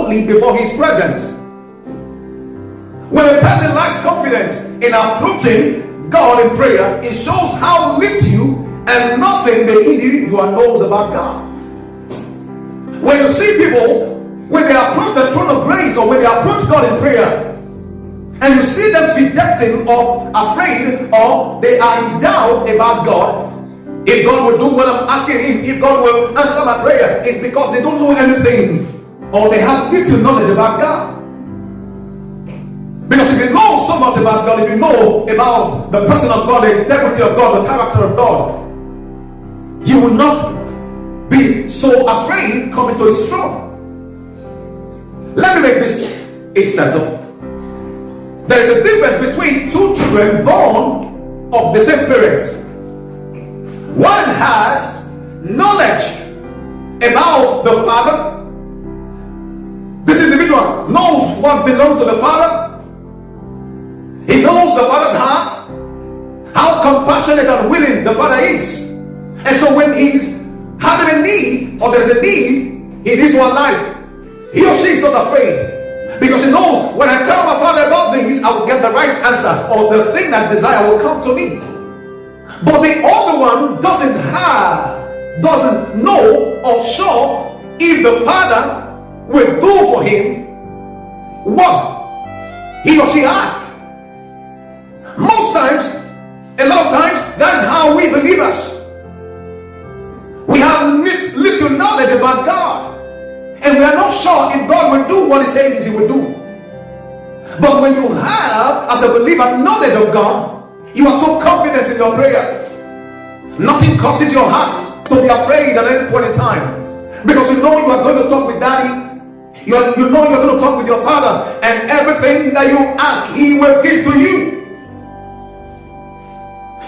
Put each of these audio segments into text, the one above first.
boldly before his presence. When a person lacks confidence in approaching God in prayer, it shows how little and nothing the individual knows about God. When you see people, when they approach the throne of grace or when they approach God in prayer, and you see them fidgeting or afraid or they are in doubt about God, if God will do what I'm asking him, if God will answer my prayer, it's because they don't know anything or they have little knowledge about God. Because if you know so much about God, if you know about the person of God, the integrity of God, the character of God, you will not be so afraid coming to his throne. Let me make this instance. There is a difference between two children born of the same parents. One has knowledge about the father. This individual knows what belongs to the father. He knows the father's heart, how compassionate and willing the father is. And so when he's having a need, or there's a need in his one life, he or she is not afraid. Because he knows when I tell my father about this, I will get the right answer, or the thing that I desire will come to me. But the other one doesn't know or sure if the father will do for him what he or she asks. Most times, a lot of times, that's how we believers. We have little knowledge about God. And we are not sure if God will do what he says he will do. But when you have, as a believer, knowledge of God, you are so confident in your prayer. Nothing causes your heart to be afraid at any point in time. Because you know you are going to talk with daddy. You know you're going to talk with your father. And everything that you ask, he will give to you.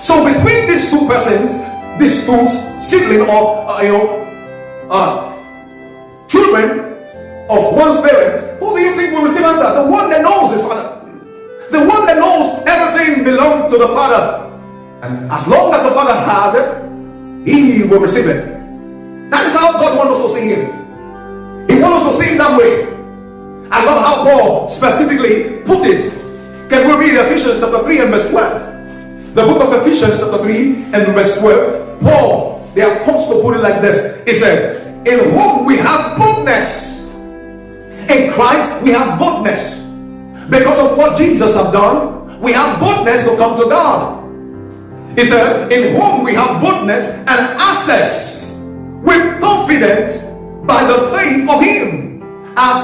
So between these two persons, these two siblings or children of one's parents, who do you think will receive answer? The one that knows his father. The one that knows everything belongs to the father. And as long as the father has it, he will receive it. That is how God wants us to see him. He wants us to see him that way. I love how Paul specifically put it. Can we read Ephesians chapter 3 and verse 12? The book of Ephesians chapter 3 and verse 12. Paul, the apostle, put it like this. He said, in whom we have boldness. In Christ we have boldness. Because of what Jesus has done, we have boldness to come to God. He said, in whom we have boldness and access with confidence by the faith of him. Our